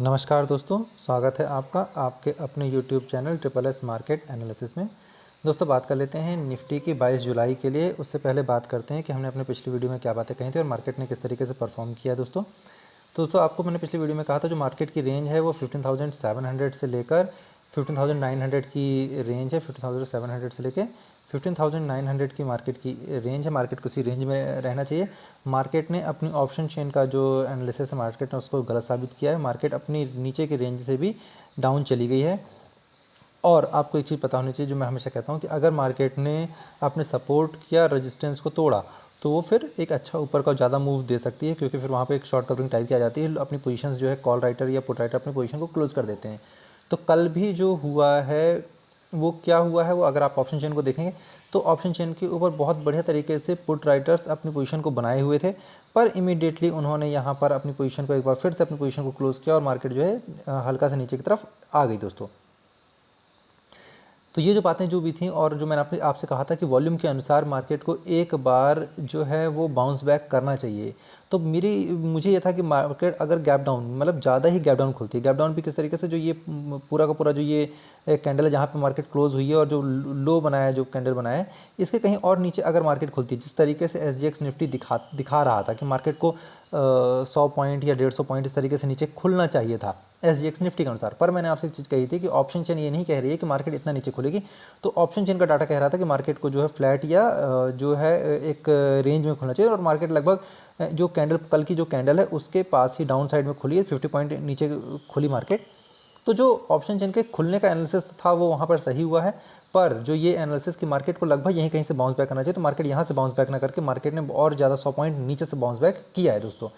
नमस्कार दोस्तों, स्वागत है आपका आपके अपने YouTube channel triple S market analysis में। दोस्तों बात कर लेते हैं निफ्टी की 22 जुलाई के लिए। उससे पहले बात करते हैं कि हमने अपने पिछली वीडियो में क्या बातें कही थी और मार्केट ने किस तरीके से परफॉर्म किया दोस्तों। तो दोस्तों आपको मैंने पिछली वीडियो में कहा था जो मार्केट की रेंज है वो 15,700 से लेकर 15,900 की रेंज है। 15,700 से लेकर 15,900 की मार्केट की रेंज है। मार्केट को इसी रेंज में रहना चाहिए। मार्केट ने अपनी ऑप्शन चेन का जो एनालिसिस है मार्केट ने उसको गलत साबित किया है। मार्केट अपनी नीचे की रेंज से भी डाउन चली गई है। और आपको एक चीज़ पता होनी चाहिए जो मैं हमेशा कहता हूँ कि अगर मार्केट ने अपने सपोर्ट या रेजिस्टेंस को तोड़ा तो वो फिर एक अच्छा ऊपर का ज़्यादा मूव दे सकती है, क्योंकि फिर वहाँ पे एक शॉर्ट कवरिंग टाइप की आ जाती है। अपनी पोजीशंस जो है कॉल राइटर या पुट राइटर अपनी पोजीशन को क्लोज कर देते हैं। तो कल भी जो हुआ है वो क्या हुआ है, वो अगर आप ऑप्शन चेन को देखेंगे तो ऑप्शन चेन के ऊपर बहुत बढ़िया तरीके से पुट राइटर्स अपनी पोजीशन को बनाए हुए थे, पर इमीडिएटली उन्होंने यहाँ पर अपनी पोजीशन को एक बार फिर से अपनी पोजीशन को क्लोज किया और मार्केट जो है हल्का से नीचे की तरफ आ गई दोस्तों। तो ये जो बातें जो भी थी और जो मैंने आपसे कहा था कि वॉल्यूम के अनुसार मार्केट को एक बार जो है वो बाउंस बैक करना चाहिए। तो मुझे ये था कि मार्केट अगर गैप डाउन मतलब ज़्यादा ही गैप डाउन खुलती है, गैप डाउन भी किस तरीके से, जो ये पूरा का पूरा जो ये कैंडल है जहाँ पे मार्केट क्लोज हुई है और जो लो बनाया है, जो कैंडल बनाया है, इसके कहीं और नीचे अगर मार्केट खुलती है, जिस तरीके से SGX निफ्टी दिखा रहा था कि मार्केट को 100 पॉइंट या 150 पॉइंट इस तरीके से नीचे खुलना चाहिए था SGX निफ्टी के अनुसार। पर मैंने आपसे एक चीज़ कही थी कि ऑप्शन चेन ये नहीं कह रही है कि मार्केट इतना नीचे खुलेगी। तो ऑप्शन चेन का डाटा कह रहा था कि मार्केट को जो है फ्लैट या जो है एक रेंज में खुलना चाहिए, और मार्केट लगभग जो कैंडल कल की जो कैंडल है उसके पास ही डाउन साइड में खुली है, 50 पॉइंट नीचे खुली मार्केट। तो जो ऑप्शन चेन के खुलने का एनालिसिस था वो वहाँ पर सही हुआ है, पर जो ये एनालिसिस की मार्केट को लगभग यहीं कहीं से बाउंस बैक करना चाहिए, तो मार्केट यहाँ से बाउंस बैक ना करके मार्केट ने और ज़्यादा 100 पॉइंट नीचे से बाउंस बैक किया है दोस्तों।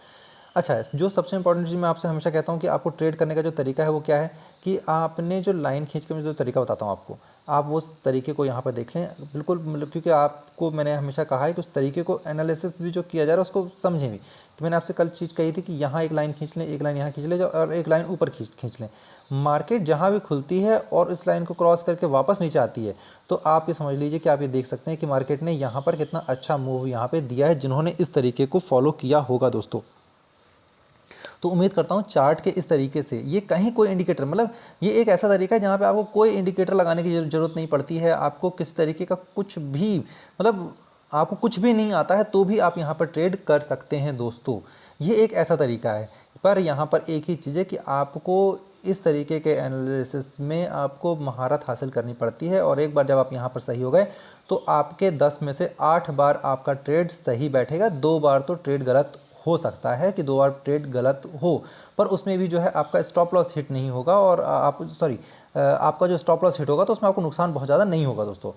अच्छा है, जो सबसे इंपॉर्टेंट चीज़ मैं आपसे हमेशा कहता हूँ कि आपको ट्रेड करने का जो तरीका है वो क्या है, कि आपने जो लाइन खींच के मैं जो तरीका बताता हूँ आपको, आप वो उस तरीके को यहाँ पर देख लें बिल्कुल, मतलब क्योंकि आपको मैंने हमेशा कहा है कि उस तरीके को एनालिसिस भी जो किया जा रहा है उसको समझें भी। कि मैंने आपसे कल चीज़ कही थी कि यहाँ एक लाइन खींच लें, एक लाइन यहाँ खींच लें और एक लाइन ऊपर खींच लें। मार्केट जहाँ भी खुलती है और इस लाइन को क्रॉस करके वापस नीचे आती है, तो आप ये समझ लीजिए कि आप ये देख सकते हैं कि मार्केट ने यहाँ पर कितना अच्छा मूव यहाँ पे दिया है, जिन्होंने इस तरीके को फॉलो किया होगा दोस्तों। तो उम्मीद करता हूँ चार्ट के इस तरीके से ये कहीं कोई इंडिकेटर, मतलब ये एक ऐसा तरीका है जहाँ पे आपको कोई इंडिकेटर लगाने की ज़रूरत नहीं पड़ती है। आपको किस तरीके का कुछ भी, मतलब आपको कुछ भी नहीं आता है तो भी आप यहाँ पर ट्रेड कर सकते हैं दोस्तों। ये एक ऐसा तरीका है, पर यहाँ पर एक ही चीज़ है कि आपको इस तरीके के एनालिसिस में आपको महारत हासिल करनी पड़ती है, और एक बार जब आप यहाँ पर सही हो गए तो आपके 10 में से 8 बार आपका ट्रेड सही बैठेगा। 2 बार तो ट्रेड गलत हो सकता है कि 2 बार ट्रेड गलत हो, पर उसमें भी जो है आपका स्टॉप लॉस हिट नहीं होगा, और आपका जो स्टॉप लॉस हिट होगा तो उसमें आपको नुकसान बहुत ज़्यादा नहीं होगा दोस्तों।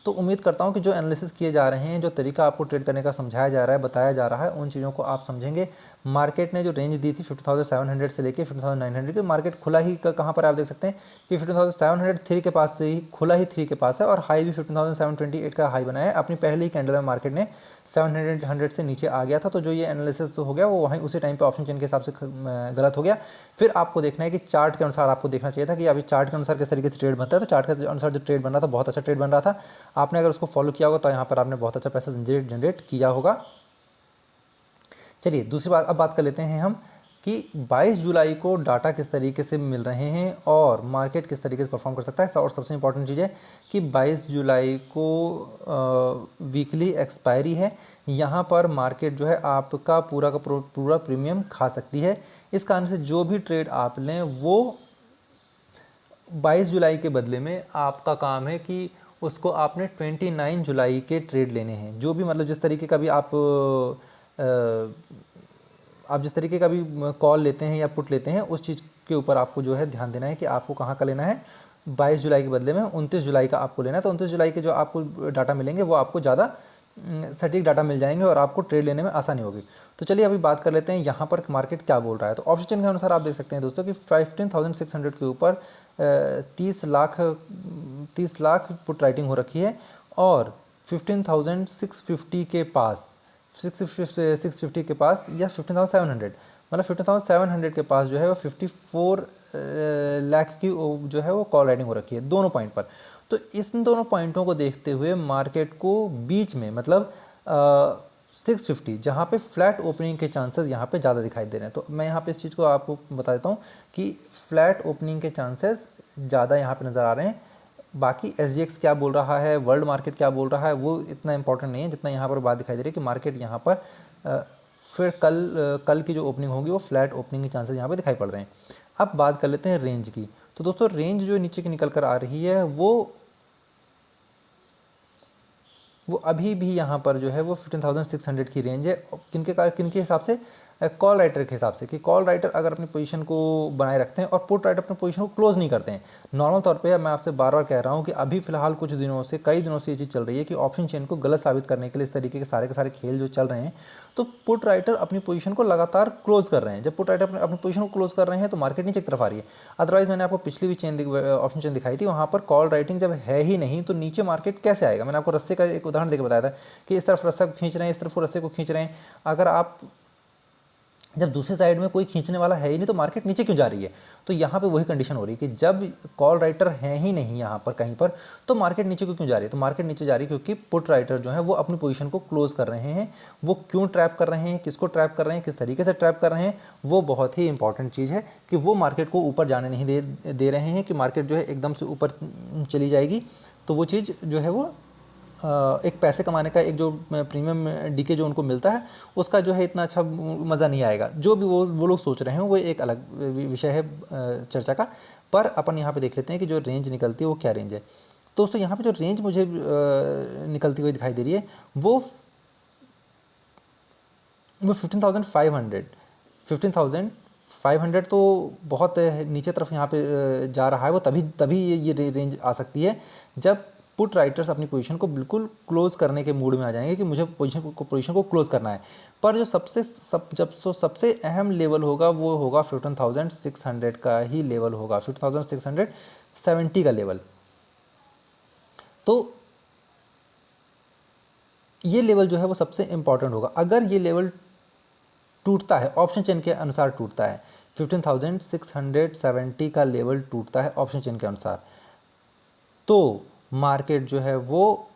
तो उम्मीद करता हूँ कि जो एनालिसिस किए जा रहे हैं, जो तरीका आपको ट्रेड करने का समझाया जा रहा है, बताया जा रहा है, उन चीज़ों को आप समझेंगे। मार्केट ने जो रेंज दी थी 50,700 से लेके 50,900 की, मार्केट खुला ही कहाँ पर आप देख सकते हैं कि 50,703 के पास से ही खुला ही 3 के पास है, और हाई भी 50,728 का हाई बनाया है। अपनी पहली कैंडल में मार्केट ने 700 से नीचे आ गया था। तो जो ये एनालिसिस हो गया वो वहीं उसी टाइम पे ऑप्शन चेन के हिसाब से गलत हो गया। फिर आपको देखना है कि चार्ट के अनुसार आपको देखना चाहिए था कि अभी चार्ट के अनुसार किस तरीके से ट्रेड बनता है। तो चार्ट के अनुसार जो ट्रेड बन रहा था बहुत अच्छा ट्रेड बन रहा था। आपने अगर उसको फॉलो किया होगा तो यहाँ पर आपने बहुत अच्छा पैसा जनरेट किया होगा। चलिए दूसरी बात अब बात कर लेते हैं हम कि 22 जुलाई को डाटा किस तरीके से मिल रहे हैं और मार्केट किस तरीके से परफॉर्म कर सकता है। और सबसे इंपॉर्टेंट चीज़ है कि 22 जुलाई को वीकली एक्सपायरी है। यहाँ पर मार्केट जो है आपका पूरा का पूरा प्रीमियम खा सकती है। इस कारण से जो भी ट्रेड आप लें वो 22 जुलाई के बदले में आपका काम है कि उसको आपने 29 जुलाई के ट्रेड लेने हैं। जो भी मतलब जिस तरीके का भी आप जिस तरीके का भी कॉल लेते हैं या पुट लेते हैं, उस चीज़ के ऊपर आपको जो है ध्यान देना है कि आपको कहाँ का लेना है। 22 जुलाई के बदले में 29 जुलाई का आपको लेना है। तो 29 जुलाई के जो आपको डाटा मिलेंगे वो आपको ज़्यादा सटीक डाटा मिल जाएंगे और आपको ट्रेड लेने में आसानी होगी। तो चलिए अभी बात कर लेते हैं यहाँ पर मार्केट क्या बोल रहा है। तो ऑप्शन के अनुसार आप देख सकते हैं दोस्तों कि 15,600 के ऊपर 30 लाख पुट राइटिंग हो रखी है, और 15,650 के पास 650 के पास या 15,700, मतलब 15,700 के पास जो है वो 54 लाख की जो है वो कॉल राइटिंग हो रखी है दोनों पॉइंट पर। तो इन दोनों पॉइंटों को देखते हुए मार्केट को बीच में, मतलब 650 जहाँ पे फ्लैट ओपनिंग के चांसेस यहाँ पे ज़्यादा दिखाई दे रहे हैं। तो मैं यहाँ पे इस चीज़ को आपको बता देता हूँ कि फ्लैट ओपनिंग के चांसेस ज़्यादा यहाँ पे नज़र आ रहे हैं। बाकी SGX क्या बोल रहा है, वर्ल्ड मार्केट क्या बोल रहा है, वो इतना इंपॉर्टेंट नहीं है जितना यहाँ पर बात दिखाई दे रही है कि मार्केट यहाँ पर फिर कल की जो ओपनिंग होगी वो फ्लैट ओपनिंग के चांसेस यहाँ पे दिखाई पड़ रहे हैं। अब बात कर लेते हैं रेंज की। तो दोस्तों रेंज जो नीचे की निकल कर आ रही है वो अभी भी यहाँ पर जो है वो 15,600 की रेंज है। किनके हिसाब से, कॉल राइटर के हिसाब से, कि कॉल राइटर अगर अपनी पोजीशन को बनाए रखते हैं और पुट राइटर अपनी पोजीशन को क्लोज नहीं करते हैं। नॉर्मल तौर पे मैं आपसे बार बार कह रहा हूँ कि अभी फिलहाल कुछ दिनों से, कई दिनों से ये चीज़ चल रही है कि ऑप्शन चेन को गलत साबित करने के लिए इस तरीके के सारे खेल जो चल रहे हैं, तो पुट राइटर अपनी पोजीशन को लगातार क्लोज कर रहे हैं। जब पुट राइटर अपनी पोजीशन को क्लोज कर रहे हैं तो मार्केट नीचे की तरफ आ रही है। अदरवाइज मैंने आपको पिछली भी ऑप्शन चेन दिखाई थी, वहाँ पर कॉल राइटिंग जब है ही नहीं तो नीचे मार्केट कैसे आएगा। मैंने आपको रस्से का एक उदाहरण देकर बताया था कि इस तरफ रस्सा को खींच रहे हैं, इस तरफ रस्से को खींच रहे हैं। अगर आप जब दूसरी साइड में कोई खींचने वाला है ही नहीं तो मार्केट नीचे क्यों जा रही है। तो यहाँ पे वही कंडीशन हो रही है कि जब कॉल राइटर है ही नहीं यहाँ पर कहीं पर, तो मार्केट नीचे क्यों जा रही है। तो मार्केट नीचे जा रही है क्योंकि पुट राइटर जो है वो अपनी पोजीशन को क्लोज कर रहे हैं। वो क्यों ट्रैप कर रहे हैं, किसको ट्रैप कर रहे हैं, किस तरीके से ट्रैप कर रहे हैं, वो बहुत ही इंपॉर्टेंट चीज़ है कि वो मार्केट को ऊपर जाने नहीं दे रहे हैं कि मार्केट जो है एकदम से ऊपर चली जाएगी। तो वो चीज़ जो है वो एक पैसे कमाने का एक जो प्रीमियम डीके जो उनको मिलता है उसका जो है इतना अच्छा मज़ा नहीं आएगा। जो भी वो लोग सोच रहे हैं वो एक अलग विषय है चर्चा का। पर अपन यहाँ पे देख लेते हैं कि जो रेंज निकलती है वो क्या रेंज है। तो दोस्तों यहाँ पे जो रेंज मुझे निकलती हुई दिखाई दे रही है वो 15,500 तो बहुत नीचे तरफ यहाँ पे जा रहा है। वो तभी ये रेंज आ सकती है जब पुट राइटर्स अपनी पोजीशन को बिल्कुल क्लोज करने के मूड में आ जाएंगे कि मुझे पोजीशन को क्लोज करना है। पर जो सबसे अहम लेवल होगा वो होगा 15,600 का ही लेवल होगा, 15,670 का लेवल। तो ये लेवल जो है वो सबसे इंपॉर्टेंट होगा। अगर ये लेवल टूटता है, ऑप्शन चेन के अनुसार टूटता है, 15,670 का लेवल टूटता है ऑप्शन चेन के अनुसार, तो मार्केट जो है वो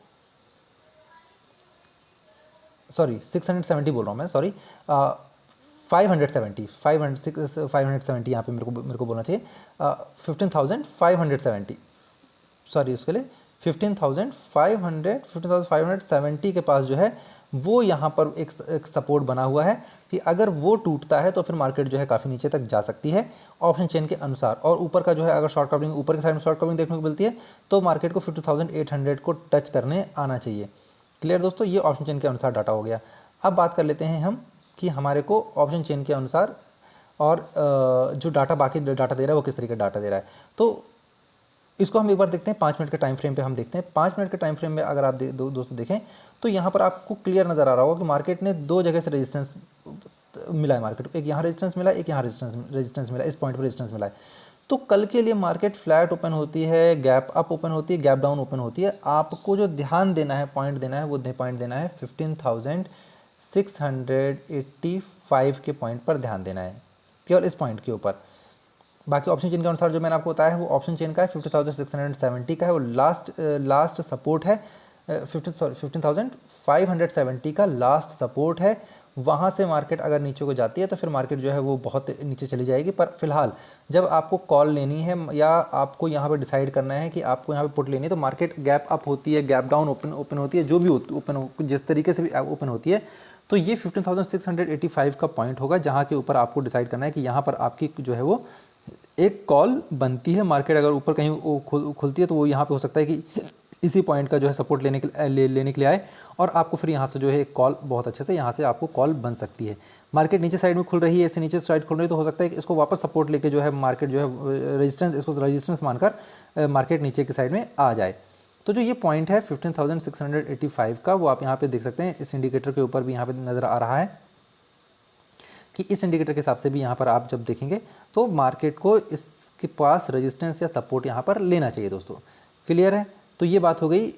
670 बोल रहा हूँ मैं, 570 यहाँ पे मेरे को बोलना चाहिए, 15,570, उसके लिए 15,570 के पास जो है वो यहाँ पर एक सपोर्ट बना हुआ है कि अगर वो टूटता है तो फिर मार्केट जो है काफ़ी नीचे तक जा सकती है ऑप्शन चेन के अनुसार। और ऊपर का जो है अगर शॉर्ट कवरिंग, ऊपर की साइड में शॉर्ट कवरिंग देखने को मिलती है तो मार्केट को 50,800 को टच करने आना चाहिए। क्लियर दोस्तों, ये ऑप्शन चेन के अनुसार डाटा हो गया। अब बात कर लेते हैं हम कि हमारे को ऑप्शन चेन के अनुसार और जो डाटा बाकी डाटा दे रहा है वो किस तरीके का डाटा दे रहा है। तो इसको हम एक बार देखते हैं 5 मिनट के टाइम फ्रेम पे। हम देखते हैं 5 मिनट के टाइम फ्रेम में अगर आप दोस्तों देखें तो यहाँ पर आपको क्लियर नज़र आ रहा होगा कि मार्केट ने दो जगह से रेजिस्टेंस मिला है मार्केट को। एक यहाँ रेजिस्टेंस मिला, एक यहाँ रेजिस्टेंस मिला, इस पॉइंट पर रेजिस्टेंस मिला है। तो कल के लिए मार्केट फ्लैट ओपन होती है, गैप अप ओपन होती है, गैप डाउन ओपन होती है, आपको जो ध्यान देना है, पॉइंट देना है, वो पॉइंट देना है 15,685 के पॉइंट पर ध्यान देना है, केवल इस पॉइंट के ऊपर। बाकी ऑप्शन चेन के अनुसार जो मैंने आपको बताया है वो ऑप्शन चेन का है, 50,670 का है, वो लास्ट सपोर्ट है। 15,570 का लास्ट सपोर्ट है। वहाँ से मार्केट अगर नीचे को जाती है तो फिर मार्केट जो है वो बहुत नीचे चली जाएगी। पर फिलहाल जब आपको कॉल लेनी है या आपको यहाँ पे डिसाइड करना है कि आपको यहाँ पे पुट लेनी है, तो मार्केट गैप अप होती है, गैप डाउन ओपन होती है, जो भी ओपन जिस तरीके से भी ओपन होती है, तो ये 15,685 का पॉइंट होगा जहाँ के ऊपर आपको डिसाइड करना है कि यहाँ पर आपकी जो है वो एक कॉल बनती है। मार्केट अगर ऊपर कहीं खुलती है तो वो यहाँ पे हो सकता है कि इसी पॉइंट का जो है सपोर्ट लेने के लिए आए और आपको फिर यहाँ से जो है एक कॉल बहुत अच्छे से यहाँ से आपको कॉल बन सकती है। मार्केट नीचे साइड में खुल रही है, ऐसे नीचे साइड खुल रही है, तो हो सकता है कि इसको वापस सपोर्ट लेके जो है मार्केट जो है इसको रेजिस्टेंस मानकर मार्केट नीचे की साइड में आ जाए। तो जो ये पॉइंट है 15,685 का, वो आप यहाँ पे देख सकते हैं। इस इंडिकेटर के ऊपर भी यहाँ पे नज़र आ रहा है कि इस इंडिकेटर के हिसाब से भी यहाँ पर आप जब देखेंगे तो मार्केट को इसके पास रेजिस्टेंस या सपोर्ट यहाँ पर लेना चाहिए दोस्तों। क्लियर है? तो ये बात हो गई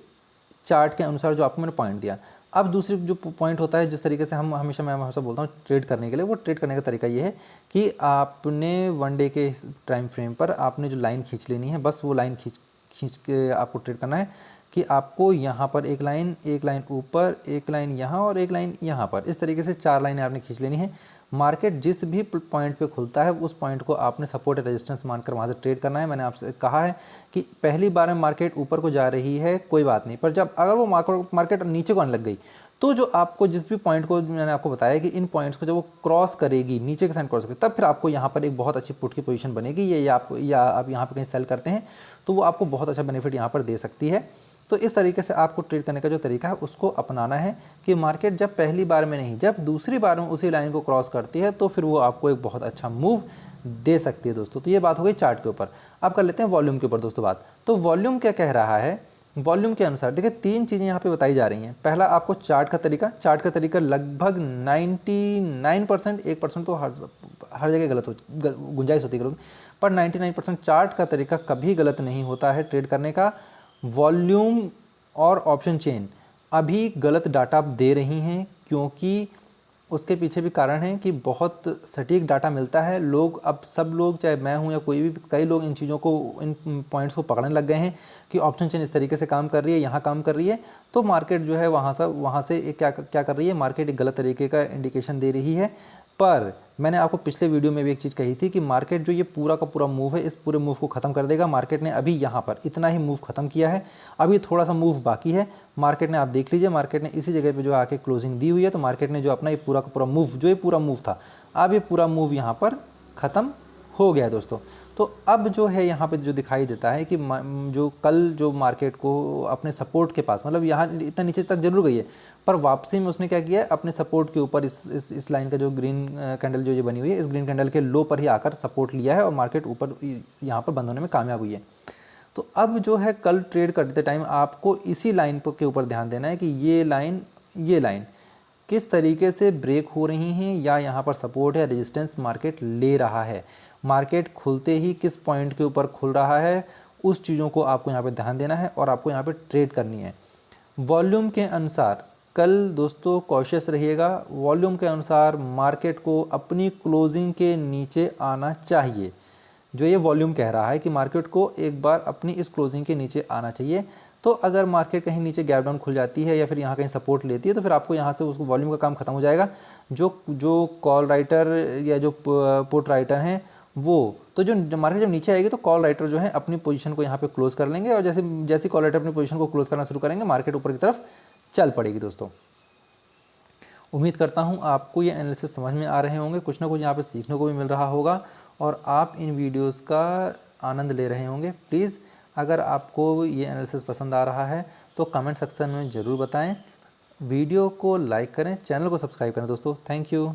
चार्ट के अनुसार जो आपको मैंने पॉइंट दिया। अब दूसरी जो पॉइंट होता है, जिस तरीके से मैं हमेशा बोलता हूँ ट्रेड करने के लिए, वो ट्रेड करने का तरीका ये है कि आपने वन डे के टाइम फ्रेम पर आपने जो लाइन खींच लेनी है, बस वो लाइन खींच के आपको ट्रेड करना है। कि आपको यहाँ पर एक लाइन ऊपर, एक लाइन यहाँ और एक लाइन यहाँ पर, इस तरीके से 4 लाइनें आपने खींच लेनी है। मार्केट जिस भी पॉइंट पे खुलता है उस पॉइंट को आपने सपोर्ट रेजिस्टेंस मानकर वहाँ से ट्रेड करना है। मैंने आपसे कहा है कि पहली बार में मार्केट ऊपर को जा रही है कोई बात नहीं, पर जब अगर वो मार्केट नीचे को आने लग गई तो जो आपको जिस भी पॉइंट को मैंने आपको बताया कि इन पॉइंट्स को जब वो क्रॉस करेगी, नीचे के साइड क्रॉस करेगी, तब फिर आपको यहाँ पर एक बहुत अच्छी पुट की पोजीशन बनेगी। ये आप यहाँ पर कहीं सेल करते हैं तो वो आपको बहुत अच्छा बेनिफिट यहाँ पर दे सकती है। तो इस तरीके से आपको ट्रेड करने का जो तरीका है उसको अपनाना है कि मार्केट जब पहली बार में नहीं, जब दूसरी बार में उसी लाइन को क्रॉस करती है तो फिर वो आपको एक बहुत अच्छा मूव दे सकती है दोस्तों। तो ये बात हो गई चार्ट के ऊपर। अब कर लेते हैं वॉल्यूम के ऊपर दोस्तों बात। तो वॉल्यूम क्या कह रहा है, वॉल्यूम के अनुसार देखिए 3 चीज़ें यहाँ पे बताई जा रही हैं। पहला आपको चार्ट का तरीका लगभग 99%, 1% तो हर जगह गलत हो, गुंजाइश होती है गलत, पर 99% चार्ट का तरीका कभी गलत नहीं होता है ट्रेड करने का। वॉल्यूम और ऑप्शन चेन अभी गलत डाटा दे रही हैं, क्योंकि उसके पीछे भी कारण है कि बहुत सटीक डाटा मिलता है। लोग अब सब लोग, चाहे मैं हूं या कोई भी, कई लोग इन चीज़ों को, इन पॉइंट्स को पकड़ने लग गए हैं कि ऑप्शन चेन इस तरीके से काम कर रही है, यहाँ काम कर रही है, तो मार्केट जो है वहाँ से क्या कर रही है, मार्केट एक गलत तरीके का इंडिकेशन दे रही है। पर मैंने आपको पिछले वीडियो में भी एक चीज़ कही थी कि मार्केट जो ये पूरा का पूरा मूव है, इस पूरे मूव को ख़त्म कर देगा। मार्केट ने अभी यहाँ पर इतना ही मूव ख़त्म किया है, अभी थोड़ा सा मूव बाकी है। मार्केट ने, आप देख लीजिए, मार्केट ने इसी जगह पे जो आके क्लोजिंग दी हुई है, तो मार्केट ने जो अपना ये पूरा का पूरा मूव, जो ये पूरा मूव था, अब ये पूरा मूव यहाँ पर ख़त्म हो गया है दोस्तों। तो अब जो है यहाँ पे जो दिखाई देता है कि जो कल जो मार्केट को अपने सपोर्ट के पास, मतलब यहाँ इतना नीचे तक जरूर गई है, पर वापसी में उसने क्या किया है, अपने सपोर्ट के ऊपर इस लाइन का जो ग्रीन कैंडल जो ये बनी हुई है, इस ग्रीन कैंडल के लो पर ही आकर सपोर्ट लिया है और मार्केट ऊपर यहाँ पर बंद होने में कामयाब हुई है। तो अब जो है कल ट्रेड करते टाइम आपको इसी लाइन के ऊपर ध्यान देना है कि ये लाइन किस तरीके से ब्रेक हो रही हैं, या यहाँ पर सपोर्ट है, रेजिस्टेंस मार्केट ले रहा है, मार्केट खुलते ही किस पॉइंट के ऊपर खुल रहा है, उस चीज़ों को आपको यहाँ पे ध्यान देना है और आपको यहाँ पे ट्रेड करनी है। वॉल्यूम के अनुसार कल दोस्तों कॉशियस रहिएगा। वॉल्यूम के अनुसार मार्केट को अपनी क्लोजिंग के नीचे आना चाहिए। जो ये वॉल्यूम कह रहा है कि मार्केट को एक बार अपनी इस क्लोजिंग के नीचे आना चाहिए। तो अगर मार्केट कहीं नीचे गैप डाउन खुल जाती है या फिर यहाँ कहीं सपोर्ट लेती है, तो फिर आपको यहाँ से उसको वॉल्यूम का काम खत्म हो जाएगा। जो कॉल राइटर या जो पुट राइटर हैं वो, तो जो मार्केट जब नीचे आएगी तो कॉल राइटर जो है अपनी पोजीशन को यहाँ पे क्लोज कर लेंगे, और जैसे कॉल राइटर अपनी पोजीशन को क्लोज करना शुरू करेंगे, मार्केट ऊपर की तरफ चल पड़ेगी दोस्तों। उम्मीद करता हूँ आपको ये एनालिसिस समझ में आ रहे होंगे, कुछ ना कुछ यहाँ पे सीखने को भी मिल रहा होगा और आप इन वीडियोस का आनंद ले रहे होंगे। प्लीज़ अगर आपको ये एनालिसिस पसंद आ रहा है तो कमेंट सेक्शन में ज़रूर बताएं, वीडियो को लाइक करें, चैनल को सब्सक्राइब करें दोस्तों। Thank you.